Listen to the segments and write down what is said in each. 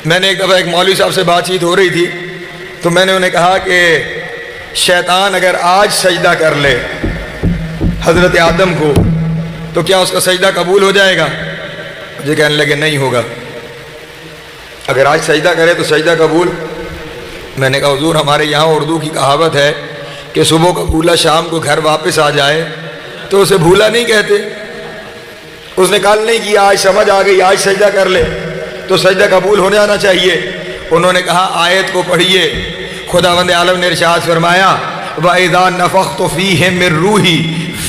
میں نے ایک دفعہ ایک مولوی صاحب سے بات چیت ہو رہی تھی تو میں نے انہیں کہا کہ شیطان اگر آج سجدہ کر لے حضرت آدم کو تو کیا اس کا سجدہ قبول ہو جائے گا؟ مجھے کہنے لگے نہیں ہوگا۔ اگر آج سجدہ کرے تو سجدہ قبول؟ میں نے کہا حضور ہمارے یہاں اردو کی کہاوت ہے کہ صبح کا بھولا شام کو گھر واپس آ جائے تو اسے بھولا نہیں کہتے۔ اس نے کال نہیں کیا، آج سمجھ آ گئی، آج سجدہ کر لے تو سجدہ قبول ہو جانا چاہیے۔ انہوں نے کہا آیت کو پڑھیے، خداوند عالم نے ارشاد فرمایا وَإِذَا نَفَخْتُ فِيهِ مِن رُوحِي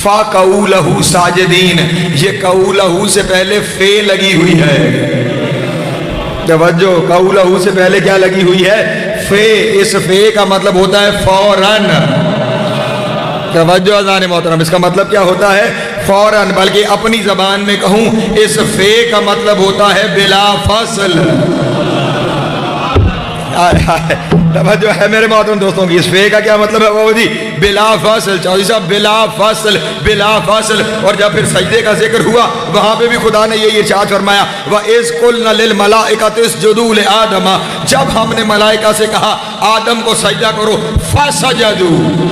فَقَعُوا لَهُ سَاجِدِينَ، یہ قَعُوا لَهُ سے پہلے فے لگی ہوئی ہے۔ توجہ، قَعُوا لَهُ سے پہلے کیا لگی ہوئی ہے؟ فے۔ اس فے کا مطلب ہوتا ہے فوراً۔ توجہ اذان محترم، اس کا مطلب کیا ہوتا ہے؟ فوراً۔ بلکہ اپنی زبان میں کہوں اس فے کا مطلب ہوتا ہے بلا فاصل۔ توجہ ہے میرے محترم دوستوں کی، اس فے کا کیا مطلب ہے بابا جی؟ بلا فاصل۔ چودھری صاحب بلا فاصل، بلا فاصل۔ اور جب پھر سجدے کا ذکر ہوا وہاں پہ بھی خدا نے یہی ارشاد فرمایا وَإِذْ قُلْنَا لِلْمَلَائِكَةِ اسْجُدُوا لِآدَمَ، جب ہم نے ملائکہ سے کہا آدم کو سجدہ کرو، فَسَجَدُوا،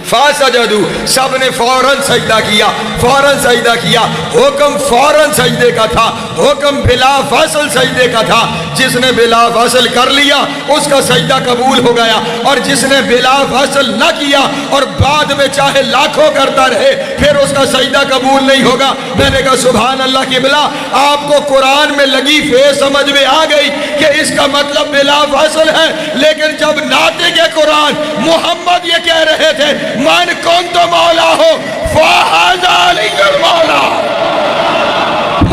فَسَجَدُوا، سب نے فوراً سجدہ کیا، فوراً سجدہ کیا۔ حکم فوراً سجدے کا تھا، حکم بلا فاصل سجدے کا تھا۔ جس نے بلا فاصل کر لیا اس کا سجدہ قبول ہو گیا، اور جس نے بلا فاصل نہ کیا اور بعد میں چاہے لاکھوں کرتا رہے پھر اس کا سجدہ قبول نہیں ہوگا۔ میں نے کہا سبحان اللہ کی بلا، آپ کو قرآن میں لگی فے سمجھ میں آ گئی کہ اس کا مطلب بلا فاصل ہے، لیکن جب ناطق قرآن محمد یہ کہہ رہے تھے من کنت مولا ہو فہذا علی المولا۔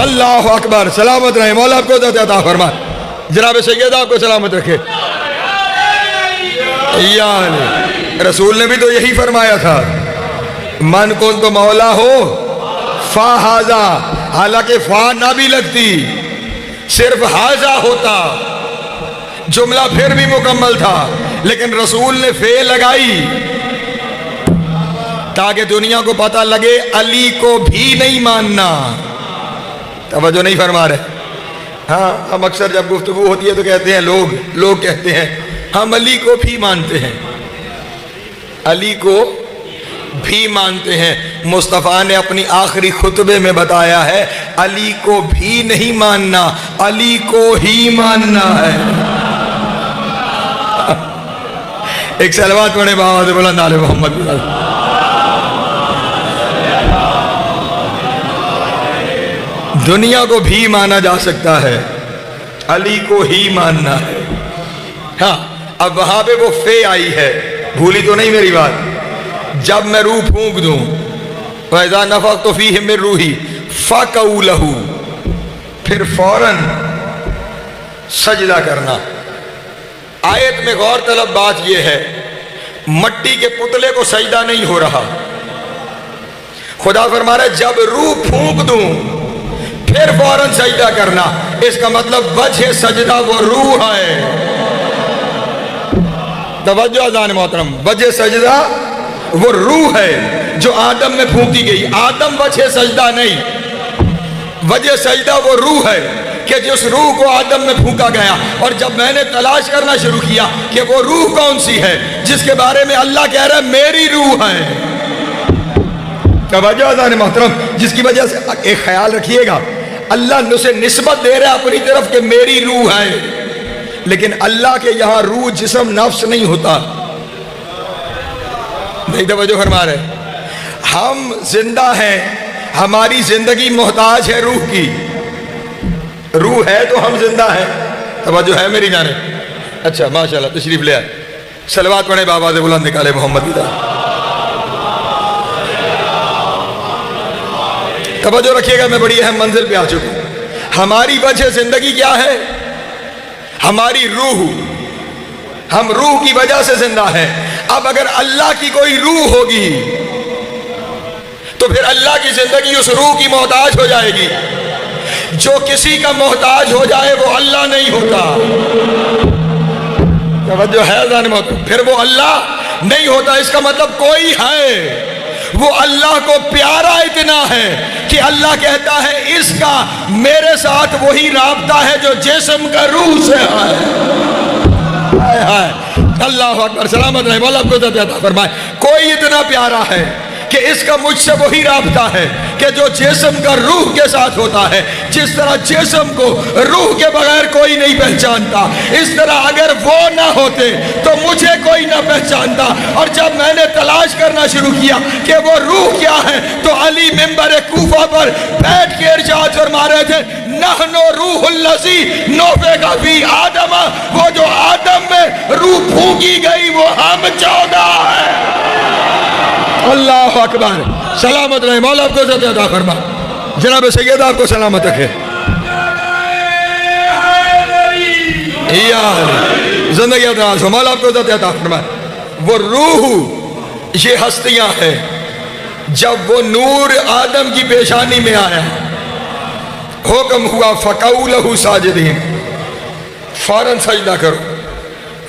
اللہ اکبر، سلامت رہے، مولا آپ کو عطا فرمائے، جناب سید آپ کو سلامت رکھے۔ یعنی رسول نے بھی تو یہی فرمایا تھا من کنت مولا ہو فہذا، حالانکہ فا نہ بھی لگتی، صرف ہاذا ہوتا، جملہ پھر بھی مکمل تھا، لیکن رسول نے فے لگائی تاکہ دنیا کو پتہ لگے علی کو بھی نہیں ماننا۔ توجہ نہیں فرما رہے؟ ہاں ہم اکثر جب گفتگو ہوتی ہے تو کہتے ہیں لوگ کہتے ہیں ہم علی کو بھی مانتے ہیں، علی کو بھی مانتے ہیں۔ مصطفیٰ نے اپنی آخری خطبے میں بتایا ہے علی کو بھی نہیں ماننا، علی کو ہی ماننا ہے۔ ایک صلوات پڑھے بابا سے بلند آل محمد۔ دنیا کو بھی مانا جا سکتا ہے، علی کو ہی ماننا ہے۔ ہاں اب وہاں پہ وہ فے آئی ہے، بھولی تو نہیں میری بات؟ جب میں روح پھونک دوں وَإِذَا نَفَخْتُ فِيهِ مِن رُوحِي فَقَعُوا لَهُ، پھر فوراً سجدہ کرنا۔ آیت میں غور طلب بات یہ ہے مٹی کے پتلے کو سجدہ نہیں ہو رہا، خدا فرما رہا ہے جب روح پھونک دوں پھر فوراً سجدہ کرنا۔ اس کا مطلب وجہ سجدہ وہ روح ہے۔ توجہ اذان محترم، وجہ سجدہ وہ روح ہے جو آدم میں پھونکی گئی۔ آدم وجہ سجدہ نہیں، وجہ سجدہ وہ روح ہے کہ جس روح کو آدم میں پھونکا گیا۔ اور جب میں نے تلاش کرنا شروع کیا کہ وہ روح کون سی ہے جس کے بارے میں اللہ کہہ رہا ہے میری روح ہے، توجہ اذان محترم، جس کی وجہ سے ایک خیال رکھیے گا اللہ اسے نسبت دے رہا ہے اپنی طرف کہ میری روح ہے، لیکن اللہ کے یہاں روح جسم نفس نہیں ہوتا۔ نہیں توجہ فرما رہے؟ ہم زندہ ہیں، ہماری زندگی محتاج ہے روح کی، روح ہے تو ہم زندہ ہیں۔ توجہ ہے میری جانب؟ اچھا ماشاءاللہ، تشریف لے آئے، صلوات پڑھیں بابا سے بلند نکالے محمد کی طرف۔ توجہ رکھیے گا، میں بڑی اہم منزل پہ آ چکا ہوں۔ ہماری وجہ زندگی کیا ہے؟ ہماری روح، ہم روح کی وجہ سے زندہ ہیں۔ اب اگر اللہ کی کوئی روح ہوگی تو پھر اللہ کی زندگی اس روح کی محتاج ہو جائے گی۔ جو کسی کا محتاج ہو جائے وہ اللہ نہیں ہوتا۔ توجہ ہے ذہن میں؟ پھر وہ اللہ نہیں ہوتا۔ اس کا مطلب کوئی ہے، وہ اللہ کو پیارا اتنا ہے کہ اللہ کہتا ہے اس کا میرے ساتھ وہی رابطہ ہے جو جسم کا روح سے ہے۔ اللہ اکبر، سلامت رہے، مولا آپ کو عزت عطا فرمائے۔ کوئی اتنا پیارا ہے کہ اس کا مجھ سے وہی رابطہ ہے کہ جو جسم کا روح کے ساتھ ہوتا ہے۔ جس طرح جسم کو روح کے بغیر کوئی نہیں پہچانتا، اس طرح اگر وہ نہ ہوتے تو مجھے کوئی نہ پہچانتا۔ اور جب میں نے تلاش کرنا شروع کیا کہ وہ روح کیا ہے تو علی منبر کوفہ پر بیٹھ کے ارشاد فرما رہے تھے، نحن روح الذی نفخ فی آدم، وہ جو آدم میں روح پھونکی گئی وہ ہم 14 ہیں۔ اللہ اکبر، سلامت رہے، مولا آپ کو عزت عطا فرما۔ جناب سید آپ کو سلامت رکھے۔ زندگی دراز ہو، مولا آپ کو عزت عطا فرما۔ وہ روح، یہ ہستیاں ہیں۔ جب وہ نور آدم کی پیشانی میں آیا، حکم ہوا فقعوا لہ ساجدین، فوراً سجدہ کرو،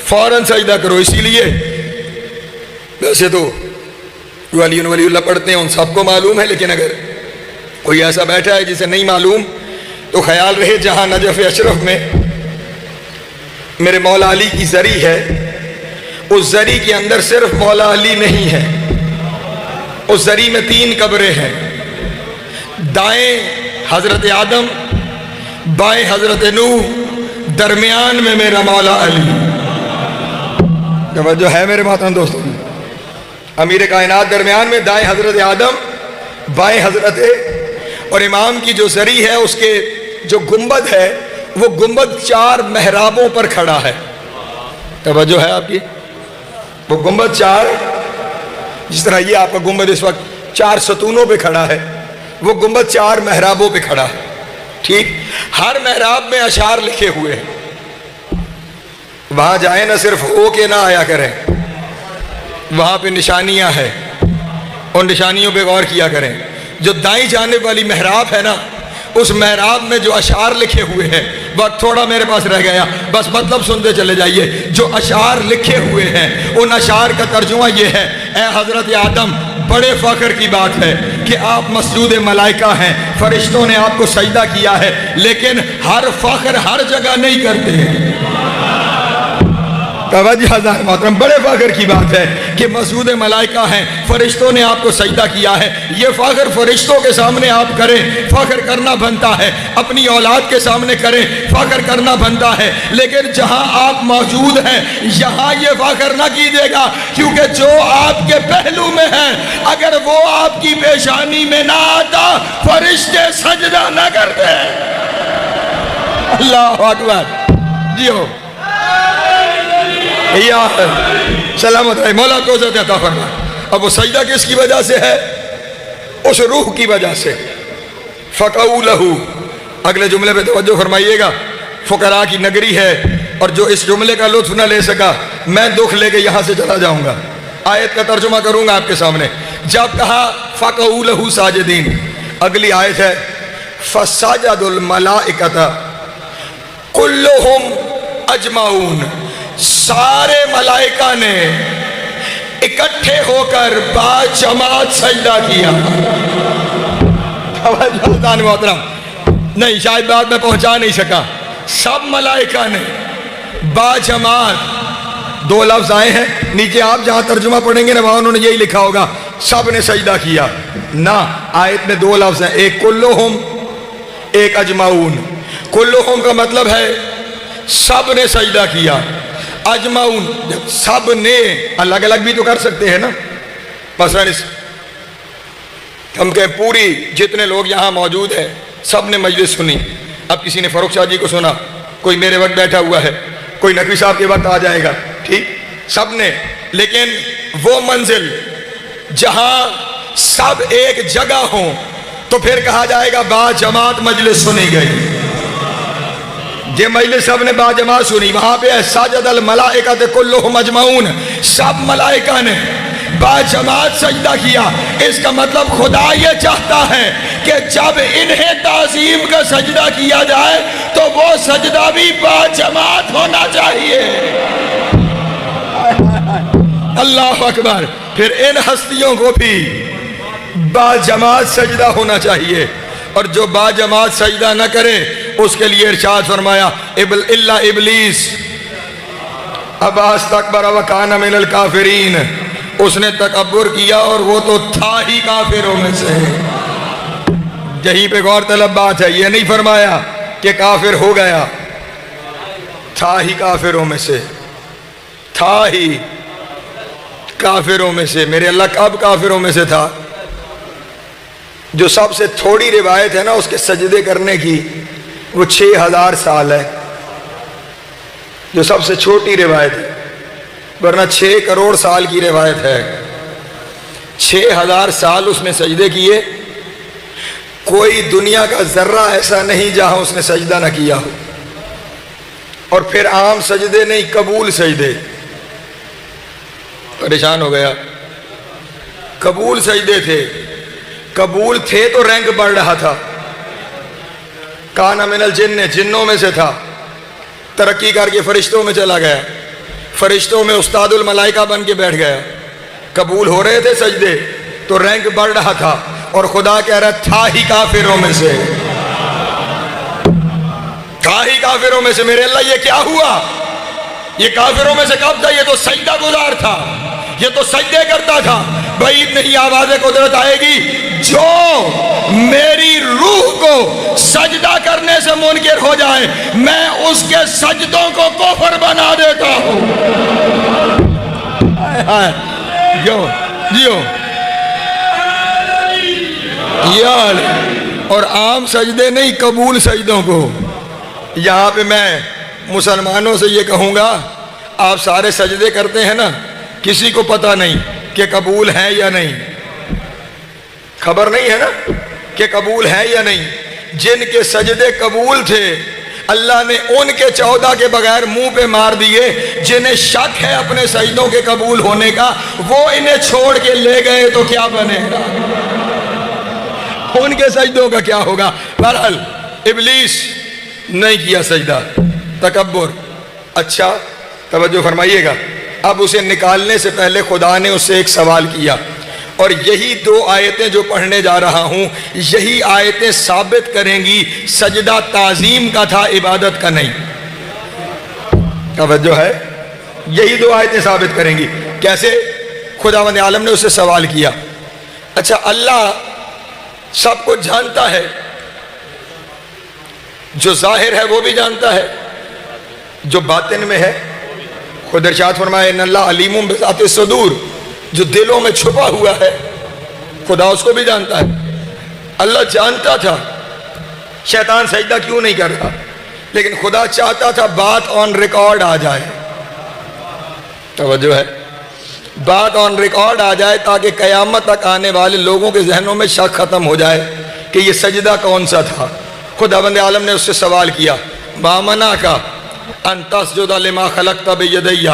فوراً سجدہ کرو۔ اسی لیے ویسے تو ولی اللہ پڑھتے ہیں، ان سب کو معلوم ہے، لیکن اگر کوئی ایسا بیٹھا ہے جسے نہیں معلوم تو خیال رہے، جہاں نجف اشرف میں میرے مولا علی کی زری ہے، اس زری کے اندر صرف مولا علی نہیں ہے، اس زری میں 3 قبریں ہیں، دائیں حضرت آدم، بائیں حضرت نوح، درمیان میں میرا مولا علی۔ توجہ ہے میرے محترم دوستوں، امیر کائنات درمیان میں، دائیں حضرت آدم، بائیں حضرت، اور امام کی جو زری ہے اس کے جو گنبد ہے وہ گنبد 4 محرابوں پر کھڑا ہے۔ توجہ ہے آپ کی، وہ گنبد 4، جس طرح یہ آپ کا گنبد اس وقت 4 ستونوں پہ کھڑا ہے، وہ گنبد 4 محرابوں پہ کھڑا ہے۔ ٹھیک، ہر محراب میں اشعار لکھے ہوئے ہیں۔ وہاں جائیں نہ صرف ہو کے نہ آیا کریں، وہاں پہ نشانیاں ہیں، ان نشانیوں پہ غور کیا کریں۔ جو دائیں جانب والی محراب ہے نا، اس محراب میں جو اشعار لکھے ہوئے ہیں، وقت تھوڑا میرے پاس رہ گیا، بس مطلب سنتے چلے جائیے۔ جو اشعار لکھے ہوئے ہیں ان اشعار کا ترجمہ یہ ہے، اے حضرت آدم، بڑے فخر کی بات ہے کہ آپ مسجود ملائکہ ہیں، فرشتوں نے آپ کو سجدہ کیا ہے، لیکن ہر فخر ہر جگہ نہیں کرتے ہیں۔ توجہ حضرات محترم، بڑے فخر کی بات ہے کہ مسجود ملائکہ ہیں، فرشتوں نے آپ کو سجدہ کیا ہے۔ یہ فخر فرشتوں کے سامنے آپ کریں، فخر کرنا بنتا ہے، اپنی اولاد کے سامنے کریں، فخر کرنا بنتا ہے، لیکن جہاں آپ موجود ہیں یہاں یہ فخر نہ کیجیے گا، کیونکہ جو آپ کے پہلو میں ہے اگر وہ آپ کی پیشانی میں نہ آتا فرشتے سجدہ نہ کرتے۔ اللہ اکبر، جی ہو یا سلامت رہے، مولا کو عزت عطا فرما۔ اب وہ سجدہ کس کی وجہ سے ہے؟ اس روح کی وجہ سے۔ فقعوا لہ، اگلے جملے پہ توجہ فرمائیے گا، فقراء کی نگری ہے، اور جو اس جملے کا لطف نہ لے سکا میں دکھ لے کے یہاں سے چلا جاؤں گا۔ آیت کا ترجمہ کروں گا آپ کے سامنے۔ جب کہا فقعوا لہ ساجدین، اگلی آیت ہے فسجد الملائکۃ کلہم اجمعون، سارے ملائکہ نے اکٹھے ہو کر باجماعت سجدہ کیا۔ محترم نہیں، شاید بات میں پہنچا نہیں سکا، سب ملائکہ نے باجماعت، 2 لفظ آئے ہیں نیچے، آپ جہاں ترجمہ پڑھیں گے نا وہاں انہوں نے یہی لکھا ہوگا سب نے سجدہ کیا نہ، آیت میں 2 لفظ ہیں، ایک کلہم، ایک اجمعون۔ کلہم کا مطلب ہے سب نے سجدہ کیا، اجمعون جب سب نے، الگ الگ بھی تو کر سکتے ہیں نا، مثلا ہم کہیں پوری جتنے لوگ یہاں موجود ہیں سب نے مجلس سنی، اب کسی نے فاروق شاہ جی کو سنا، کوئی میرے وقت بیٹھا ہوا ہے، کوئی نقوی صاحب کے وقت آ جائے گا، ٹھیک، سب نے، لیکن وہ منزل جہاں سب ایک جگہ ہوں تو پھر کہا جائے گا با جماعت مجلس سنی گئی۔ یہ مجلس سب نے با جماعت سنی، وہاں پہ سجد الملائکۃ کلہم اجمعون، سب ملائکہ نے با جماعت سجدہ کیا۔ اس کا مطلب خدا یہ چاہتا ہے کہ جب انہیں تعظیم کا سجدہ کیا جائے تو وہ سجدہ بھی با جماعت ہونا چاہیے۔ اللہ اکبر۔ پھر ان ہستیوں کو بھی باجماعت سجدہ ہونا چاہیے، اور جو باجماعت سجدہ نہ کرے اس کے لیے ارشاد فرمایا الا ابلیس ابا استکبر وکان من الکافرین، اس نے تکبر کیا اور وہ تو تھا ہی کافروں میں سے۔ یہیں پہ غور طلب بات ہے، یہ نہیں فرمایا کہ کافر ہو گیا، تھا ہی کافروں میں سے، تھا ہی کافروں میں سے۔ میرے اللہ کب کافروں میں سے تھا؟ جو سب سے تھوڑی روایت ہے نا اس کے سجدے کرنے کی، وہ 6000 سال ہے، جو سب سے چھوٹی روایت ہے، ورنہ 6 کروڑ سال کی روایت ہے۔ 6000 سال اس نے سجدے کیے، کوئی دنیا کا ذرہ ایسا نہیں جہاں اس نے سجدہ نہ کیا ہو۔ اور پھر عام سجدے نہیں، قبول سجدے۔ پریشان ہو گیا، قبول سجدے تھے، قبول تھے تو رینک بڑھ رہا تھا۔ کان من الجن، جنوں میں سے تھا، ترقی کر کے فرشتوں میں چلا گیا، فرشتوں میں استاد الملائکہ بن کے بیٹھ گیا۔ قبول ہو رہے تھے سجدے تو رینک بڑھ رہا تھا، اور خدا کہہ رہا تھا ہی کافروں میں سے، تھا ہی کافروں میں سے۔ میرے اللہ یہ کیا ہوا؟ یہ کافروں میں سے کب تھا؟ یہ تو سجدہ گزار تھا، یہ تو سجدے کرتا تھا۔ بعید نہیں آواز قدرت آئے گی جو میری روح کو سجدہ کرنے سے منکر ہو جائے، میں اس کے سجدوں کو کفر بنا دیتا ہوں۔ اور عام سجدے نہیں، قبول سجدوں کو۔ یہاں پہ میں مسلمانوں سے یہ کہوں گا، آپ سارے سجدے کرتے ہیں نا، کسی کو پتہ نہیں کہ قبول ہے یا نہیں، خبر نہیں ہے نا کہ قبول ہے یا نہیں۔ جن کے سجدے قبول تھے اللہ نے ان کے 14 کے بغیر منہ پہ مار دیے۔ جنہیں شک ہے اپنے سجدوں کے قبول ہونے کا، وہ انہیں چھوڑ کے لے گئے تو کیا بنے گا؟ ان کے سجدوں کا کیا ہوگا؟ بہرحال ابلیس نہیں کیا سجدہ، تکبر۔ اچھا توجہ فرمائیے گا، اب اسے نکالنے سے پہلے خدا نے اس سے ایک سوال کیا، اور یہی 2 آیتیں جو پڑھنے جا رہا ہوں، یہی آیتیں ثابت کریں گی سجدہ تعظیم کا تھا، عبادت کا نہیں۔ توجہ ہے، یہی 2 آیتیں ثابت کریں گی۔ کیسے؟ خداوند عالم نے اس سے سوال کیا، اچھا اللہ سب کچھ جانتا ہے، جو ظاہر ہے وہ بھی جانتا ہے، جو باطن میں ہے خود ارشاد فرمائے ان اللہ علیم بذات الصدور، جو دلوں میں چھپا ہوا ہے خدا اس کو بھی جانتا ہے۔ اللہ جانتا تھا شیطان سجدہ کیوں نہیں کر رہا، لیکن خدا چاہتا تھا بات آن ریکارڈ آ جائے۔ توجہ ہے، بات آن ریکارڈ آ جائے تاکہ قیامت تک آنے والے لوگوں کے ذہنوں میں شک ختم ہو جائے کہ یہ سجدہ کون سا تھا۔ خداوند عالم نے اس سے سوال کیا، ما منعک ان تسجد لما خلقت بیدی،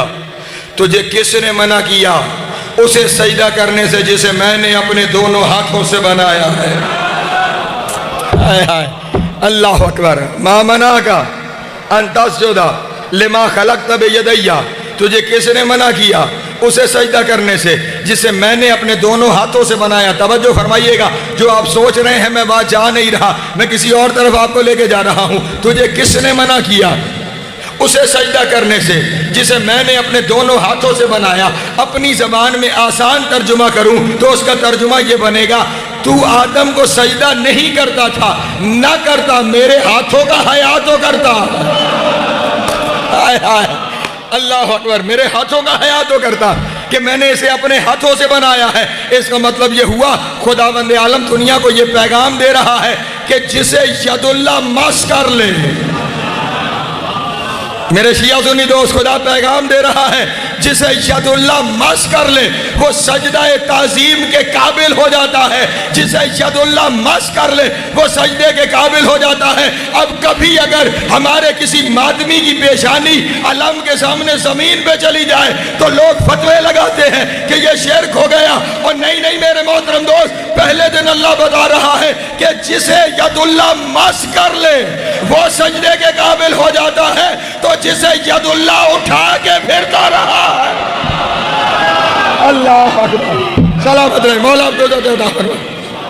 تجھے کس نے منع کیا اسے سجدہ کرنے سے جسے میں نے اپنے دونوں ہاتھوں سے بنایا ہے؟ اللہ اکبر۔ ما منعک ان تسجد لما خلقت بیدی، تجھے کس نے منع کیا اسے سجدہ کرنے سے جسے میں نے اپنے دونوں ہاتھوں سے بنایا؟ توجہ فرمائیے گا، جو آپ سوچ رہے ہیں میں بات جا نہیں رہا، میں کسی اور طرف آپ کو لے کے جا رہا ہوں۔ تجھے کس نے منع کیا اسے سجدہ کرنے سے جسے میں نے اپنے دونوں ہاتھوں سے بنایا؟ اپنی زبان میں آسان ترجمہ کروں تو اس کا ترجمہ یہ بنے گا، تو آدم کو سجدہ نہیں کرتا تھا، نہ کرتا، میرے ہاتھوں کا حیا تو کرتا۔ اللہ اکبر، میرے ہاتھوں کا حیا تو کرتا کہ میں نے اسے اپنے ہاتھوں سے بنایا ہے۔ اس کا مطلب یہ ہوا خداوند عالم دنیا کو یہ پیغام دے رہا ہے کہ جسے ید اللہ مس کر لے، میرے شیعہ سنی دوست، خدا پیغام دے رہا ہے جسے ید اللہ مس کر لے وہ سجدہ تعظیم کے قابل ہو جاتا ہے، جسے ید اللہ مس کر لے وہ سجدے کے قابل ہو جاتا ہے۔ اب کبھی اگر ہمارے کسی مادمی کی پیشانی علم کے سامنے زمین پہ چلی جائے تو لوگ فتوے لگاتے ہیں کہ یہ شرک ہو گیا، اور نہیں میرے محترم دوست، پہلے دن اللہ بتا رہا ہے کہ جسے ید اللہ مس کر لے وہ سجدے کے قابل ہو جاتا ہے، تو جسے ید اللہ اٹھا کے پھرتا رہا ہے۔ اللہ اکبر، سلامت رہے، مولا عبد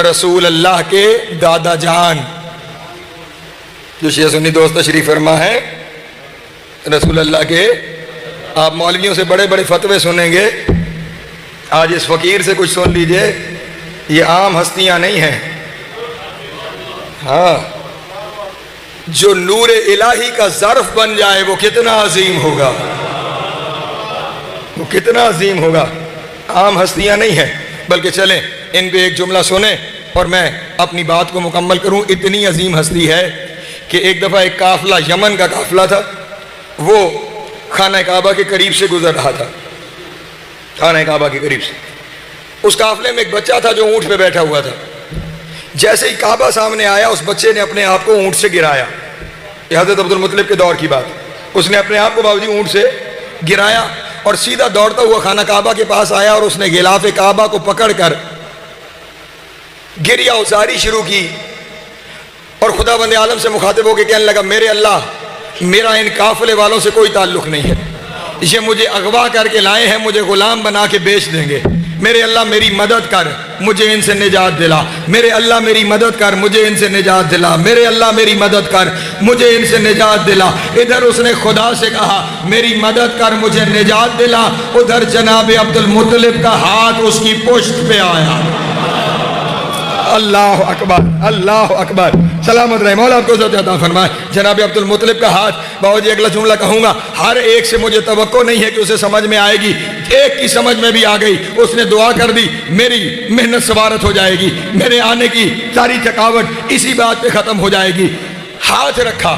رسول اللہ کے دادا جان. جو شیعہ سنی دوست تشریف فرما ہے رسول اللہ کے. آپ مولویوں سے بڑے بڑے فتوے سنیں گے, آج اس فقیر سے کچھ سن لیجئے. یہ عام ہستیاں نہیں ہیں. ہاں, جو نور الہی کا ظرف بن جائے وہ کتنا عظیم ہوگا, وہ کتنا عظیم ہوگا. عام ہستیاں نہیں ہیں. بلکہ چلیں ان پہ ایک جملہ سنیں اور میں اپنی بات کو مکمل کروں. اتنی عظیم ہستی ہے کہ ایک دفعہ ایک قافلہ, یمن کا قافلہ تھا, وہ خانہ کعبہ کے قریب سے گزر رہا تھا. خانہ کعبہ کے قریب سے اس قافلے میں ایک بچہ تھا جو اونٹ پہ بیٹھا ہوا تھا. جیسے ہی کعبہ سامنے آیا اس بچے نے اپنے آپ کو اونٹ سے گرایا. یہ حضرت عبد المطلب کے دور کی بات. اس نے اپنے آپ کو باوجود اونٹ سے گرایا اور سیدھا دوڑتا ہوا خانہ کعبہ کے پاس آیا اور اس نے غلاف کعبہ کو پکڑ کر گریہ ازاری شروع کی اور خدا بند عالم سے مخاطب ہو کے کہنے لگا, میرے اللہ, میرا ان قافلے والوں سے کوئی تعلق نہیں ہے. یہ مجھے اغوا کر کے لائے ہیں, مجھے غلام بنا کے بیچ دیں گے. میرے اللہ میری مدد کر, مجھے ان سے نجات دلا. میرے اللہ میری مدد کر, مجھے ان سے نجات دلا. میرے اللہ میری مدد کر, مجھے ان سے نجات دلا. ادھر اس نے خدا سے کہا میری مدد کر, مجھے نجات دلا. ادھر جناب عبد المطلب کا ہاتھ اس کی پشت پہ آیا. اللہ اکبر, اللہ اکبر. سلامت رہے, مولا آپ کو عزت عطا فرمائے. جناب عبد المطلب کا ہاتھ. باوجی اگلا جملہ کہوں گا, ہر ایک سے مجھے توقع نہیں ہے کہ اسے سمجھ میں آئے گی. ایک کی سمجھ میں بھی آ گئی. اس نے دعا کر دی, میری محنت سوارت ہو جائے گی, میرے آنے کی ساری تھکاوٹ اسی بات پہ ختم ہو جائے گی. ہاتھ رکھا,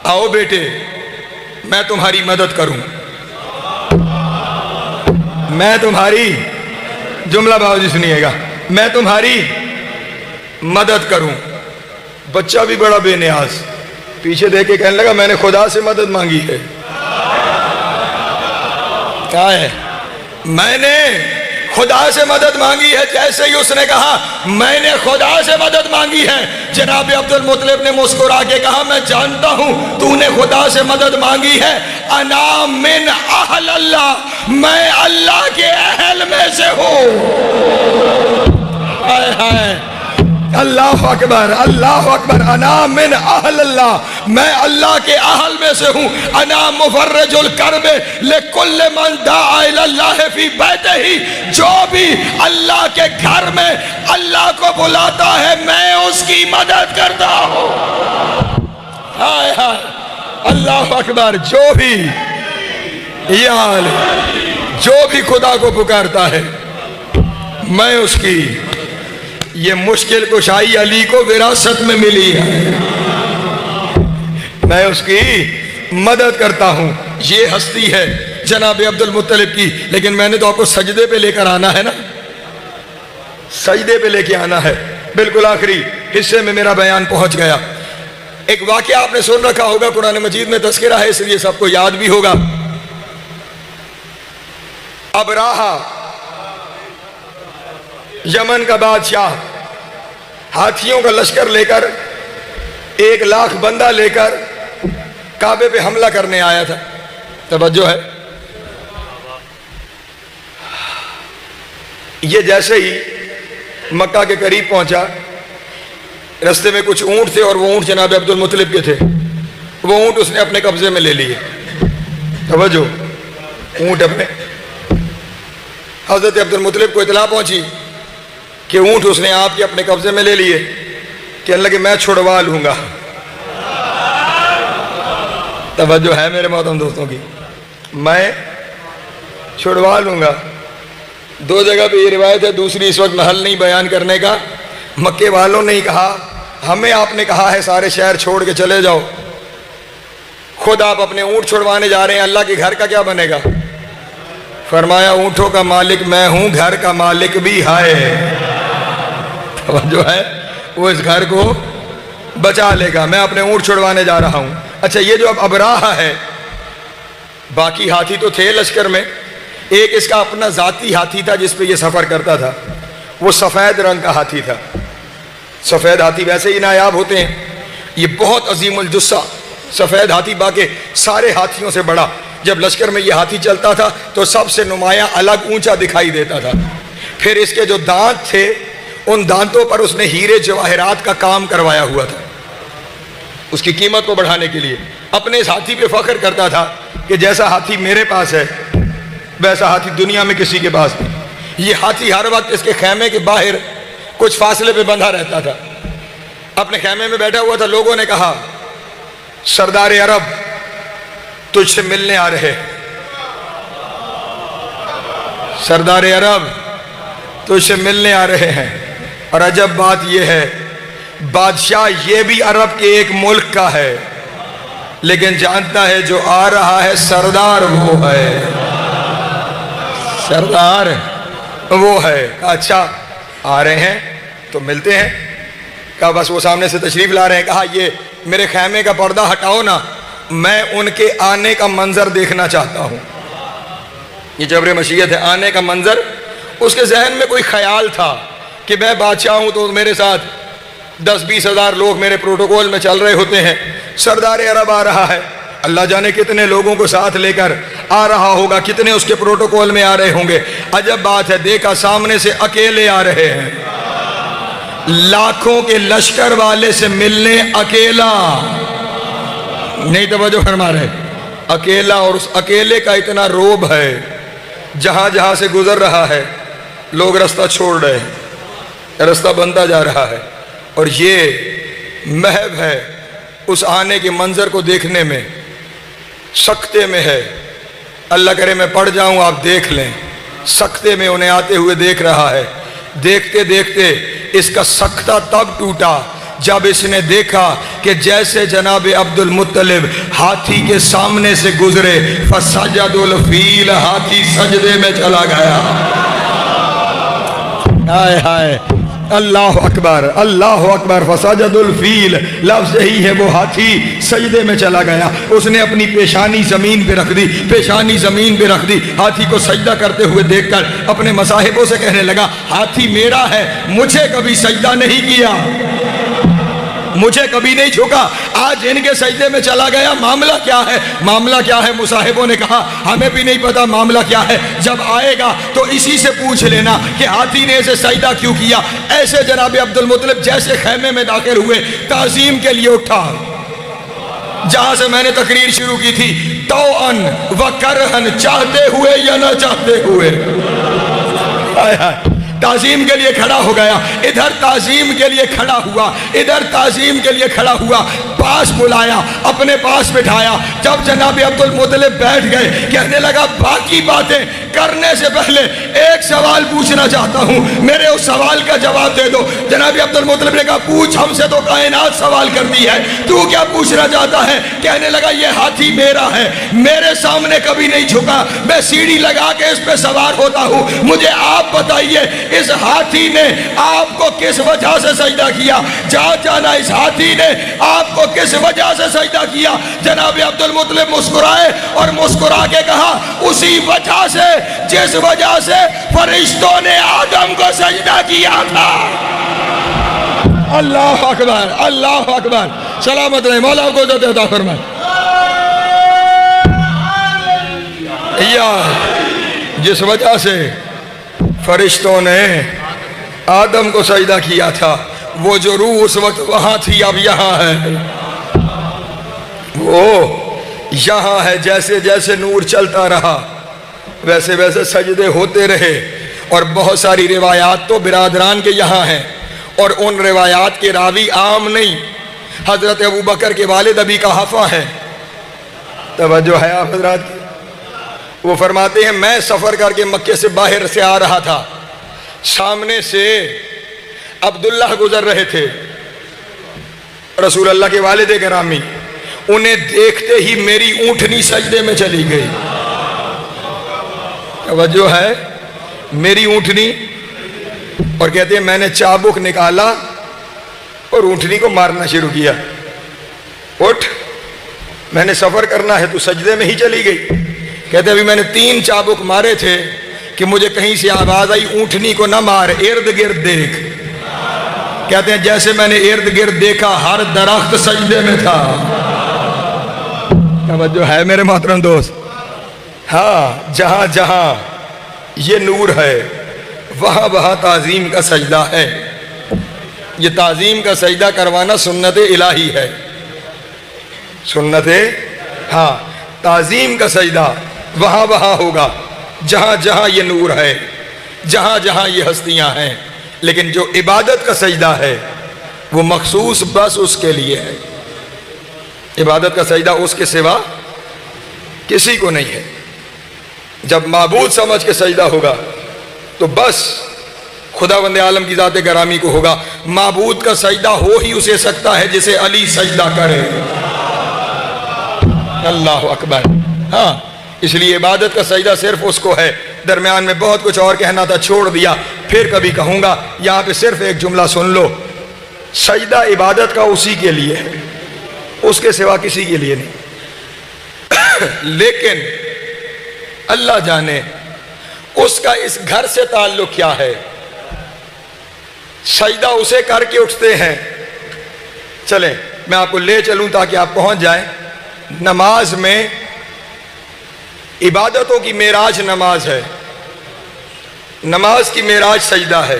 آؤ بیٹے میں تمہاری مدد کروں. میں تمہاری, جملہ باوجی سنیے گا, میں تمہاری مدد کروں. بچہ بھی بڑا بے نیاز, پیچھے دیکھ کے کہنے لگا میں نے خدا سے مدد مانگی ہے. کیا ہے, میں نے خدا سے مدد مانگی ہے. جیسے ہی اس نے کہا میں نے خدا سے مدد مانگی ہے, جناب عبد المطلب نے مسکرا کے کہا میں جانتا ہوں تو نے خدا سے مدد مانگی ہے. انا من اہل اللہ, میں اللہ کے اہل میں سے ہوں. اللہ اکبر, اللہ اکبر. انا من اہل اللہ, میں اللہ کے اہل میں سے ہوں. انا مفرج الکرب لکل من دعا الی اللہ فی بیتہ, جو بھی اللہ کے گھر میں اللہ کو بلاتا ہے میں اس کی مدد کرتا ہوں. ہائے ہائے, اللہ اکبر. جو بھی جو بھی خدا کو پکارتا ہے میں اس کی, یہ مشکل کشائی علی کو وراثت میں ملی ہے, میں اس کی مدد کرتا ہوں. یہ ہستی ہے جناب عبد المطلب کی. لیکن میں نے تو آپ کو سجدے پہ لے کر آنا ہے نا, سجدے پہ لے کے آنا ہے. بالکل آخری حصے میں میرا بیان پہنچ گیا. ایک واقعہ آپ نے سن رکھا ہوگا, قرآن مجید میں تذکرہ ہے اس لیے سب کو یاد بھی ہوگا. ابراہا یمن کا بادشاہ ہاتھیوں کا لشکر لے کر 1,00,000 بندہ لے کر کعبے پہ حملہ کرنے آیا تھا. توجہ ہے, یہ جیسے ہی مکہ کے قریب پہنچا, رستے میں کچھ اونٹ تھے اور وہ اونٹ جناب عبد المطلب کے تھے. وہ اونٹ اس نے اپنے قبضے میں لے لیے. توجہ, اونٹ اپنے. حضرت عبد المطلب کو اطلاع پہنچی کہ اونٹ اس نے آپ کے اپنے قبضے میں لے لیے. کہنے لگے میں چھڑوا لوں گا. توجہ ہے میرے محترم دوستوں کی, میں چھڑوا لوں گا. 2 جگہ پہ یہ روایت ہے, دوسری اس وقت محل نہیں بیان کرنے کا. مکے والوں نے ہی کہا ہمیں آپ نے کہا ہے سارے شہر چھوڑ کے چلے جاؤ, خود آپ اپنے اونٹ چھڑوانے جا رہے ہیں, اللہ کے گھر کا کیا بنے گا؟ فرمایا اونٹوں کا مالک میں ہوں, گھر کا مالک بھی ہے. جو ہے وہ اس گھر کو بچا لے گا, میں اپنے اونٹ چھڑوانے جا رہا ہوں. اچھا, یہ جو اب ابراہا ہے, باقی ہاتھی تو تھے لشکر میں, ایک اس کا اپنا ذاتی ہاتھی تھا جس پہ یہ سفر کرتا تھا. وہ سفید رنگ کا ہاتھی تھا. سفید ہاتھی ویسے ہی نایاب ہوتے ہیں, یہ بہت عظیم الجثہ سفید ہاتھی, باقی سارے ہاتھیوں سے بڑا. جب لشکر میں یہ ہاتھی چلتا تھا تو سب سے نمایاں الگ اونچا دکھائی دیتا تھا. پھر اس کے جو دانت تھے ان دانتوں پر اس نے ہیرے جواہرات کا کام کروایا ہوا تھا اس کی قیمت کو بڑھانے کے لیے. اپنے اس ہاتھی پہ فخر کرتا تھا کہ جیسا ہاتھی میرے پاس ہے ویسا ہاتھی دنیا میں کسی کے پاس نہیں. یہ ہاتھی ہر وقت اس کے خیمے کے باہر کچھ فاصلے پہ بندھا رہتا تھا. اپنے خیمے میں بیٹھا ہوا تھا. لوگوں نے کہا سردار عرب تجھ سے ملنے آ رہے. سردار عرب تجھ سے ملنے آ رہے ہیں. اور عجب بات یہ ہے بادشاہ یہ بھی عرب کے ایک ملک کا ہے لیکن جانتا ہے جو آ رہا ہے سردار وہ ہے. سردار وہ ہے. اچھا آ رہے ہیں تو ملتے ہیں. کہا بس وہ سامنے سے تشریف لا رہے ہیں. کہا یہ میرے خیمے کا پردہ ہٹاؤ نا میں ان کے آنے کا منظر دیکھنا چاہتا ہوں. یہ جبر مشیت ہے. آنے کا منظر. اس کے ذہن میں کوئی خیال تھا کہ میں بادشاہ ہوں تو میرے ساتھ 10-20 ہزار لوگ میرے پروٹوکول میں چل رہے ہوتے ہیں. سردار عرب آ رہا ہے. اللہ جانے کتنے لوگوں کو ساتھ لے کر آ رہا ہوگا کتنے اس کے پروٹوکول میں آ رہے ہوں گے. عجب بات ہے دیکھا سامنے سے اکیلے آ رہے ہیں. لاکھوں کے لشکر والے سے ملنے اکیلا. نہیں توجہ فرما رہے. اکیلا. اور اس اکیلے کا اتنا روب ہے جہاں جہاں سے گزر رہا ہے لوگ رستہ چھوڑ رہے ہیں. رستہ بنتا جا رہا ہے. اور یہ محب ہے اس آنے کے منظر کو دیکھنے میں. سکتے میں ہے. اللہ کرے میں پڑ جاؤں آپ دیکھ لیں. سکتے میں انہیں آتے ہوئے دیکھ رہا ہے. دیکھتے دیکھتے اس کا سکتہ تب ٹوٹا جب اس نے دیکھا کہ جیسے جناب عبد المطلب ہاتھی کے سامنے سے گزرے فسجد الفیل ہاتھی سجدے میں چلا گیا. ہائے ہائے اللہ اکبر اللہ اکبر. فسجد الفیل لفظ یہی ہے وہ ہاتھی سجدے میں چلا گیا. اس نے اپنی پیشانی زمین پہ رکھ دی. پیشانی زمین پہ رکھ دی. ہاتھی کو سجدہ کرتے ہوئے دیکھ کر اپنے مصاحبوں سے کہنے لگا ہاتھی میرا ہے مجھے کبھی سجدہ نہیں کیا مجھے کبھی نہیں جھکا آج ان کے سجدے میں چلا گیا. معاملہ کیا ہے معاملہ کیا ہے. مصاحبوں نے کہا ہمیں بھی نہیں پتا معاملہ کیا ہے. جب آئے گا تو اسی سے پوچھ لینا کہ ہاتھی نے اسے سجدہ کیوں کیا. ایسے جناب عبد المطلب جیسے خیمے میں داخل ہوئے تعظیم کے لیے اٹھا. جہاں سے میں نے تقریر شروع کی تھی توأن و کرہن چاہتے ہوئے یا نہ چاہتے ہوئے تعظیم کے لیے کھڑا ہو گیا. ادھر تعظیم کے لیے کھڑا ہوا ادھر تعظیم کے لیے کھڑا ہوا. پاس بلایا اپنے پاس بٹھایا. جب جناب عبد المطلب بیٹھ گئے کہنے لگا باقی باتیں کرنے سے پہلے ایک سوال پوچھنا چاہتا ہوں میرے اس سوال کا جواب دے دو. جناب عبد المطلب نے کہا پوچھ ہم سے تو کائنات سوال کرتی ہے تو کیا پوچھنا چاہتا ہے. کہنے لگا یہ ہاتھی میرا ہے میرے سامنے کبھی نہیں جھکا میں سیڑھی لگا کے اس پہ سوار ہوتا ہوں. مجھے آپ بتائیے اس ہاتھی نے آپ کو کس وجہ سے سجدہ کیا. جہاں جانا اس ہاتھی نے آپ کو کس وجہ سے سجدہ کیا. جناب عبد المطلب مسکرائے اور مسکرا کے کہا اسی وجہ سے جس وجہ سے فرشتوں نے آدم کو سجدہ کیا تھا. اللہ اکبر اللہ اکبر. سلامت رہے مولا کو عزت عطا فرمائے. یا جس وجہ سے فرشتوں نے آدم کو سجدہ کیا تھا وہ جو روح اس وقت وہاں تھی اب یہاں ہے. وہ یہاں ہے. جیسے جیسے نور چلتا رہا ویسے ویسے سجدے ہوتے رہے. اور بہت ساری روایات تو برادران کے یہاں ہیں اور ان روایات کے راوی عام نہیں. حضرت ابوبکر کے والد ابی قحافہ ہیں. توجہ ہے آپ حضرات کی. وہ فرماتے ہیں میں سفر کر کے مکے سے باہر سے آ رہا تھا. سامنے سے عبداللہ گزر رہے تھے رسول اللہ کے والد گرامی. انہیں دیکھتے ہی میری اونٹنی سجدے میں چلی گئی. توجہ ہے میری اونٹنی. اور کہتے ہیں میں نے چابک نکالا اور اونٹنی کو مارنا شروع کیا. اٹھ میں نے سفر کرنا ہے تو سجدے میں ہی چلی گئی. کہتے ابھی میں نے 3 چابک مارے تھے کہ مجھے کہیں سے آواز آئی اونٹنی کو نہ مار ارد گرد دیکھ. کہتے ہیں جیسے میں نے ارد گرد دیکھا ہر درخت سجدے میں تھا. توجہ ہے میرے محترم دوست. ہاں جہاں جہاں یہ نور ہے وہاں وہاں تعظیم کا سجدہ ہے. یہ تعظیم کا سجدہ کروانا سنت الہی ہے، سنت، ہاں تعظیم کا سجدہ وہاں وہاں ہوگا جہاں جہاں یہ نور ہے، جہاں جہاں یہ ہستیاں ہیں، لیکن جو عبادت کا سجدہ ہے وہ مخصوص بس اس کے لیے ہے۔ عبادت کا سجدہ اس کے سوا کسی کو نہیں ہے۔ جب معبود سمجھ کے سجدہ ہوگا تو بس خداوند عالم کی ذات گرامی کو ہوگا۔ معبود کا سجدہ ہو ہی اسے سکتا ہے جسے علی سجدہ کرے۔ اللہ اکبر۔ ہاں اس لیے عبادت کا سجدہ صرف اس کو ہے۔ درمیان میں بہت کچھ اور کہنا تھا، چھوڑ دیا، پھر کبھی کہوں گا۔ یہاں پہ صرف ایک جملہ سن لو، سجدہ عبادت کا اسی کے لیے ہے، اس کے سوا کسی کے لیے نہیں۔ لیکن اللہ جانے اس کا اس گھر سے تعلق کیا ہے۔ سجدہ اسے کر کے اٹھتے ہیں۔ چلیں میں آپ کو لے چلوں تاکہ آپ پہنچ جائیں۔ نماز میں عبادتوں کی معراج نماز ہے، نماز کی معراج سجدہ ہے۔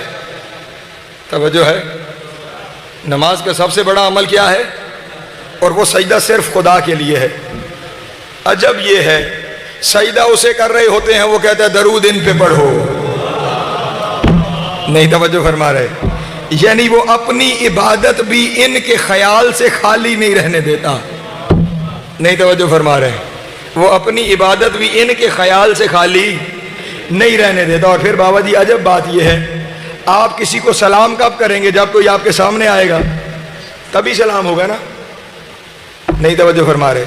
توجہ ہے، نماز کا سب سے بڑا عمل کیا ہے؟ اور وہ سجدہ صرف خدا کے لیے ہے۔ عجب یہ ہے، سجدہ اسے کر رہے ہوتے ہیں، وہ کہتا ہے درود ان پہ پڑھو، نہیں توجہ فرما رہے، یعنی وہ اپنی عبادت بھی ان کے خیال سے خالی نہیں رہنے دیتا، نہیں توجہ فرما رہے، وہ اپنی عبادت بھی ان کے خیال سے خالی نہیں رہنے دیتا۔ اور پھر بابا جی عجب بات یہ ہے، آپ کسی کو سلام کب کریں گے؟ جب کوئی آپ کے سامنے آئے گا تبھی سلام ہوگا نا، نہیں توجہ فرما رہے،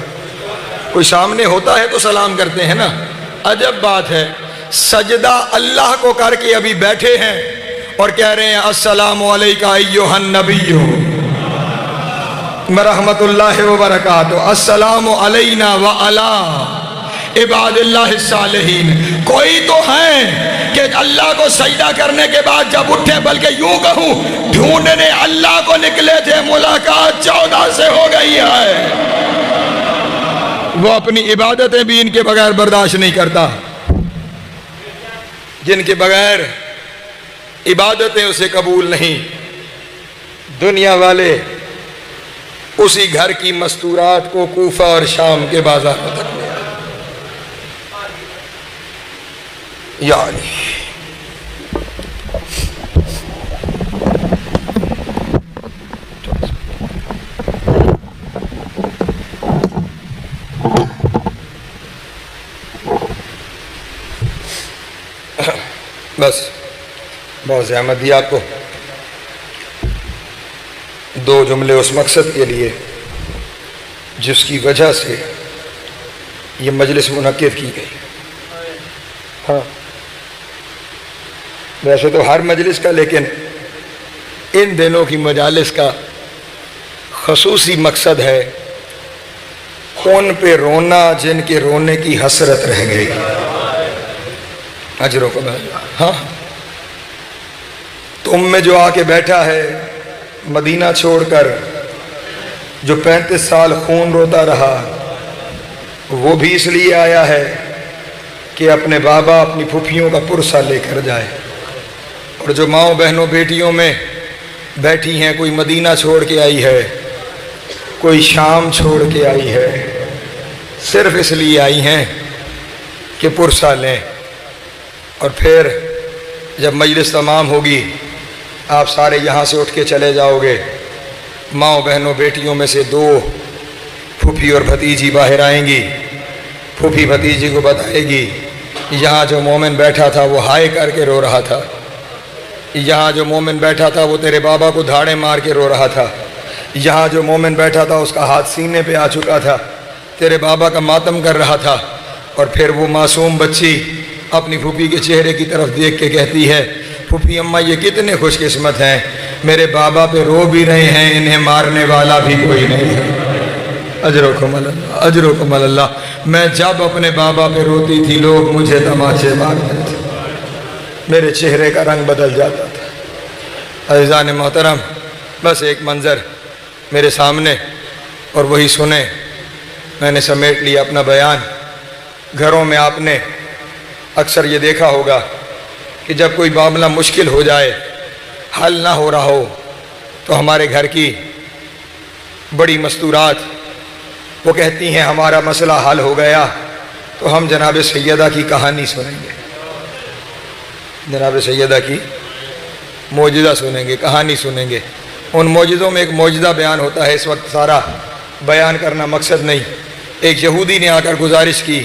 کوئی سامنے ہوتا ہے تو سلام کرتے ہیں نا۔ عجب بات ہے، سجدہ اللہ کو کر کے ابھی بیٹھے ہیں اور کہہ رہے ہیں السلام علیکہ ایھا النبی ورحمۃ اللہ وبرکاتہ، السلام علینا وعلی عباد اللہ الصالحین۔ کوئی تو ہیں کہ اللہ کو سجدہ کرنے کے بعد جب اٹھے، بلکہ یوں کہوں ڈھونڈنے اللہ کو نکلے تھے، ملاقات 14 سے ہو گئی ہے، وہ اپنی عبادتیں بھی ان کے بغیر برداشت نہیں کرتا، جن کے بغیر عبادتیں اسے قبول نہیں۔ دنیا والے اسی گھر کی مستورات کو کوفہ اور شام کے بازار میں تک لے آئے، یعنی بس بہت زحمت دی آپ کو، دو جملے اس مقصد کے لیے جس کی وجہ سے یہ مجلس منعقد کی گئی۔ ہاں ویسے تو ہر مجلس کا، لیکن ان دنوں کی مجالس کا خصوصی مقصد ہے ان پہ رونا جن کے رونے کی حسرت رہ گئی۔ اجروں کو ہاں تم میں جو آ کے بیٹھا ہے مدینہ چھوڑ کر، جو 35 سال خون روتا رہا، وہ بھی اس لیے آیا ہے کہ اپنے بابا اپنی پھوپھیوں کا پرسہ لے کر جائے۔ اور جو ماؤں بہنوں بیٹیوں میں بیٹھی ہیں، کوئی مدینہ چھوڑ کے آئی ہے، کوئی شام چھوڑ کے آئی ہے، صرف اس لیے آئی ہیں کہ پرسہ لیں۔ اور پھر جب مجلس تمام ہوگی آپ سارے یہاں سے اٹھ کے چلے جاؤ گے، ماؤں بہنوں بیٹیوں میں سے 2 پھوپھی اور بھتیجی باہر آئیں گی، پھوپھی بھتیجی کو بتائے گی یہاں جو مومن بیٹھا تھا وہ ہائے کر کے رو رہا تھا، یہاں جو مومن بیٹھا تھا وہ تیرے بابا کو دھاڑے مار کے رو رہا تھا، یہاں جو مومن بیٹھا تھا اس کا ہاتھ سینے پہ آ چکا تھا، تیرے بابا کا ماتم کر رہا تھا۔ اور پھر وہ معصوم بچی اپنی پھوپھی کے چہرے کی طرف دیکھ کے کہتی ہے پھوپھی اماں یہ کتنے خوش قسمت ہیں، میرے بابا پہ رو بھی رہے ہیں، انہیں مارنے والا بھی کوئی نہیں ہے۔ اجرکم اللہ، اجرکم اللہ۔ میں جب اپنے بابا پہ روتی تھی لوگ مجھے تماچے مارتے تھے، میرے چہرے کا رنگ بدل جاتا تھا۔ عزیزان محترم، بس ایک منظر میرے سامنے اور وہی سنیں، میں نے سمیٹ لیا اپنا بیان۔ گھروں میں آپ نے اکثر یہ دیکھا ہوگا کہ جب کوئی معاملہ مشکل ہو جائے، حل نہ ہو رہا ہو، تو ہمارے گھر کی بڑی مستورات وہ کہتی ہیں ہمارا مسئلہ حل ہو گیا تو ہم جناب سیدہ کی کہانی سنیں گے، جناب سیدہ کی معجزہ سنیں گے، کہانی سنیں گے۔ ان معجزوں میں ایک معجزہ بیان ہوتا ہے، اس وقت سارا بیان کرنا مقصد نہیں۔ ایک یہودی نے آ کر گزارش کی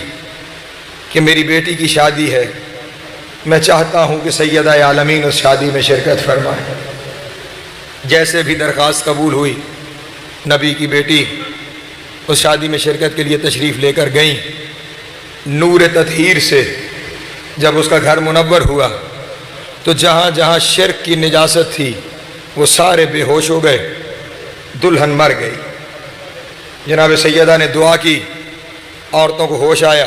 کہ میری بیٹی کی شادی ہے، میں چاہتا ہوں کہ سیدہ عالمین اس شادی میں شرکت فرمائیں۔ جیسے بھی درخواست قبول ہوئی، نبی کی بیٹی اس شادی میں شرکت کے لیے تشریف لے کر گئیں۔ نور تطہیر سے جب اس کا گھر منور ہوا تو جہاں جہاں شرک کی نجاست تھی وہ سارے بے ہوش ہو گئے، دلہن مر گئی۔ جناب سیدہ نے دعا کی، عورتوں کو ہوش آیا،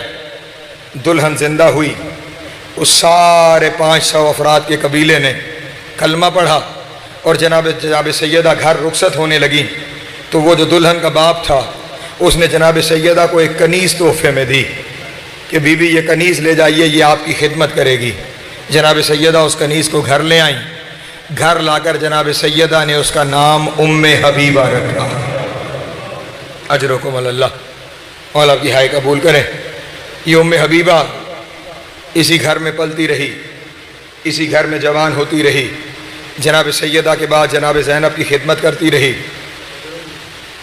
دلہن زندہ ہوئی۔ اس سارے 500 افراد کے قبیلے نے کلمہ پڑھا اور جناب سیدہ گھر رخصت ہونے لگی تو وہ جو دلہن کا باپ تھا اس نے جناب سیدہ کو ایک کنیز تحفے میں دی کہ بی بی یہ کنیز لے جائیے، یہ آپ کی خدمت کرے گی۔ جناب سیدہ اس کنیز کو گھر لے آئیں۔ گھر لا کر جناب سیدہ نے اس کا نام ام حبیبہ رکھا۔ اجرکم اللہ، مولا آپ کی ہائے قبول کریں۔ یہ ام حبیبہ اسی گھر میں پلتی رہی، اسی گھر میں جوان ہوتی رہی۔ جناب سیدہ کے بعد جناب زینب کی خدمت کرتی رہی۔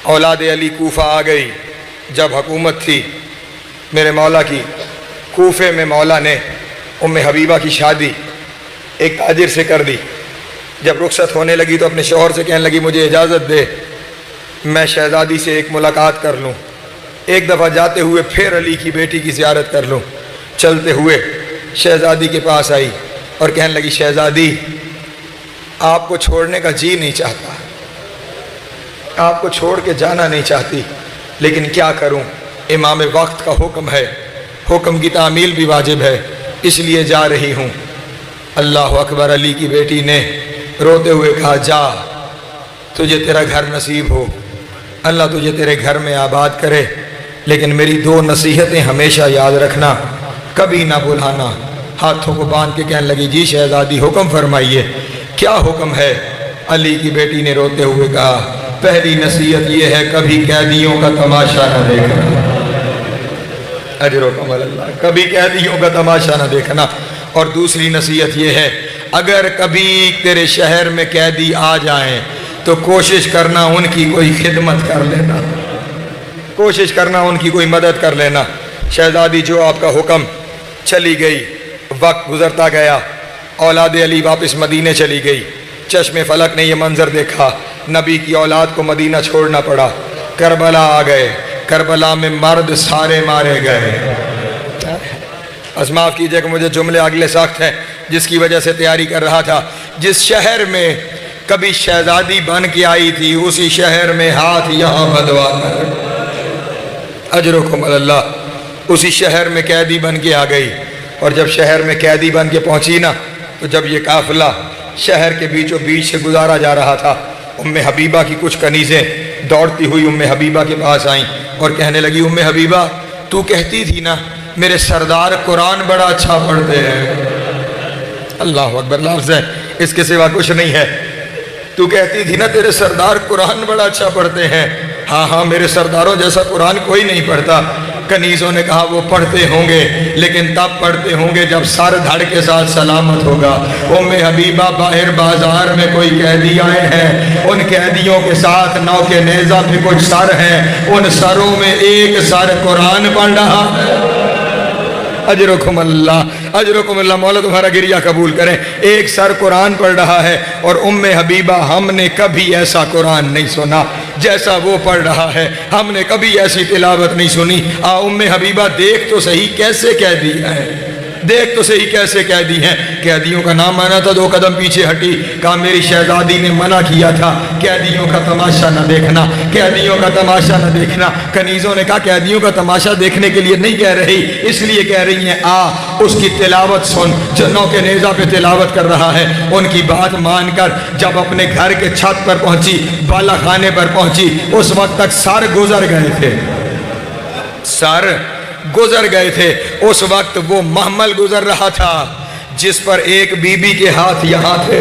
اولاد علی کوفہ آ گئی۔ جب حکومت تھی میرے مولا کی، کوفے میں مولا نے ام حبیبہ کی شادی ایک تاجر سے کر دی۔ جب رخصت ہونے لگی تو اپنے شوہر سے کہنے لگی مجھے اجازت دے میں شہزادی سے ایک ملاقات کر لوں، ایک دفعہ جاتے ہوئے پھر علی کی بیٹی کی زیارت کر لوں۔ چلتے ہوئے شہزادی کے پاس آئی اور کہنے لگی شہزادی آپ کو چھوڑنے کا جی نہیں چاہتا، آپ کو چھوڑ کے جانا نہیں چاہتی، لیکن کیا کروں، امام وقت کا حکم ہے، حکم کی تعمیل بھی واجب ہے، اس لیے جا رہی ہوں۔ اللہ اکبر۔ علی کی بیٹی نے روتے ہوئے کہا جا، تجھے تیرا گھر نصیب ہو، اللہ تجھے تیرے گھر میں آباد کرے، لیکن میری 2 نصیحتیں ہمیشہ یاد رکھنا، کبھی نہ بھلانا۔ ہاتھوں کو باندھ کے کہنے لگی جی شہزادی حکم فرمائیے، کیا حکم ہے؟ علی کی بیٹی نے روتے ہوئے کہا پہلی نصیحت یہ ہے کبھی قیدیوں کا تماشا نہ دیکھنا۔ اجرکم اللہ، کبھی قیدیوں کا تماشا نہ دیکھنا۔ اور دوسری نصیحت یہ ہے اگر کبھی تیرے شہر میں قیدی آ جائیں تو کوشش کرنا ان کی کوئی خدمت کر لینا، کوشش کرنا ان کی کوئی مدد کر لینا۔ شہزادی جو آپ کا حکم، چلی گئی۔ وقت گزرتا گیا، اولاد علی واپس مدینے چلی گئی۔ چشم فلک نے یہ منظر دیکھا، نبی کی اولاد کو مدینہ چھوڑنا پڑا۔ کربلا آ گئے، کربلا میں مرد سارے مارے گئے۔ معاف کیجئے کہ مجھے جملے اگلے سخت ہیں جس کی وجہ سے تیاری کر رہا تھا۔ جس شہر میں کبھی شہزادی بن کے آئی تھی اسی شہر میں ہاتھ یہاں بدوا کر، اجرکم اللہ، اسی شہر میں قیدی بن کے آ گئی۔ اور جب شہر میں قیدی بن کے پہنچی نا تو جب یہ قافلہ شہر کے بیچوں بیچ سے گزارا جا رہا تھا، ام حبیبہ کی کچھ کنیزیں دوڑتی ہوئی ام حبیبہ کے پاس آئیں اور کہنے لگی ام حبیبہ تو کہتی تھی نا میرے سردار قرآن بڑا اچھا پڑھتے ہیں۔ اللہ اکبر، لفظ ہے اس کے سوا کچھ نہیں ہے۔ تو کہتی تھی نا تیرے سردار قرآن بڑا اچھا پڑھتے ہیں۔ ہاں ہاں، میرے سرداروں جیسا قرآن کوئی نہیں پڑھتا۔ کنیزوں نے کہا وہ پڑھتے ہوں گے لیکن تب پڑھتے ہوں گے جب سر دھڑ کے ساتھ سلامت ہوگا۔ ام حبیبہ باہر بازار میں کوئی قیدی آئے ہیں، ان قیدیوں کے ساتھ نو کے نیزہ پہ کچھ سر ہیں، ان سروں میں ایک سر قرآن پڑھ رہا ہے۔ اجرکم اللہ، اجرکم اللہ، مولا تمہارا گریہ قبول کریں۔ ایک سر قرآن پڑھ رہا ہے اور ام حبیبہ ہم نے کبھی ایسا قرآن نہیں سنا جیسا وہ پڑھ رہا ہے، ہم نے کبھی ایسی تلاوت نہیں سنی۔ ام حبیبہ دیکھ تو صحیح کیسے قیدی ہیں، دیکھ تو صحیح کیسے قیدی ہیں۔ قیدیوں کا نام آنا تھا، 2 قدم پیچھے ہٹی، کہا میری شہزادی نے منع کیا تھا قیدیوں کا تماشا نہ دیکھنا، قیدیوں کا تماشا نہ دیکھنا۔ کنیزوں نے کہا قیدیوں کا تماشا دیکھنے کے لیے نہیں کہہ رہی، اس لیے کہہ رہی ہیں آ اس کی تلاوت سن، جنوں کے نیزہ پہ تلاوت کر رہا ہے۔ ان کی بات مان کر جب اپنے گھر کے چھت پر پہنچی، بالا خانے پر پہنچی، اس وقت تک سر گزر گئے تھے، سر گزر گئے تھے۔ اس وقت وہ محمل گزر رہا تھا جس پر ایک بی بی کے ہاتھ یہاں تھے،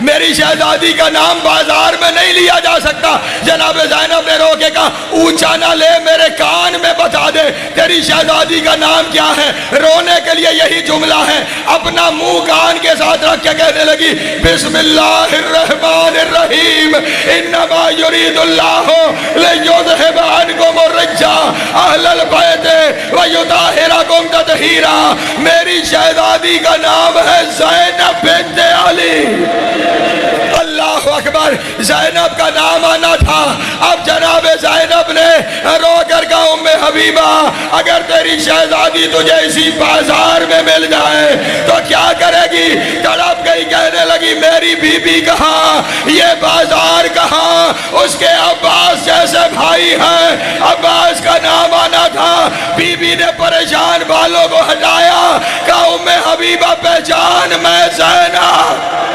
میری شہزادی کا نام بازار میں نہیں لیا جا سکتا۔ جناب زینب نے رو کے کہا اونچا نہ لے، میرے کان میں بتا دے تیری شہزادی کا نام کیا ہے۔ رونے کے لیے یہی جملہ ہے، اپنا منہ کان کے ساتھ رکھ کے کہنے لگی بسم اللہ الرحمن الرحیم انما یرید اللہ لیذھب عنکم الرجس اہل البیت ویطہرکم تطہیرا۔ میری شہزادی کا نام ہے زینب بنت علی۔ اللہ اکبر، زینب کا نام آنا تھا۔ اب جناب زینب نے رو کر کہا ام حبیبہ اگر تیری شہزادی تجھے اسی بازار میں مل جائے تو کیا کرے گی؟ تڑپ گئی، کہنے لگی میری بی بی کہاں، یہ بازار کہاں؟ اس کے عباس جیسے بھائی ہیں، عباس کا نام آنا تھا۔ بی بی نے پریشان بالوں کو ہٹایا، کہا ام حبیبہ پہچان میں زینب،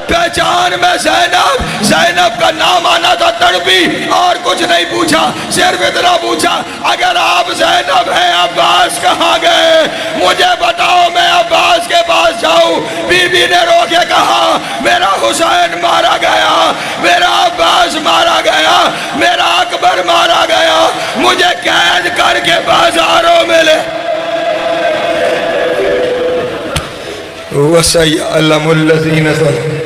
پہچان میں زینب۔ زینب کا نام آنا تھا، تڑپی اور کچھ نہیں پوچھا، صرف اتنا پوچھا اگر آپ زینب ہیں عباس کہاں گئے؟ مجھے بتاؤ میں عباس کے پاس جاؤں۔ بی بی نے رو کے کہا میرا حسین مارا گیا، میرا عباس مارا گیا، میرا اکبر مارا گیا، مجھے قید کر کے بازاروں میں لے۔ وَسَيَعْلَمُ الَّذِينَ ظَلَمُوا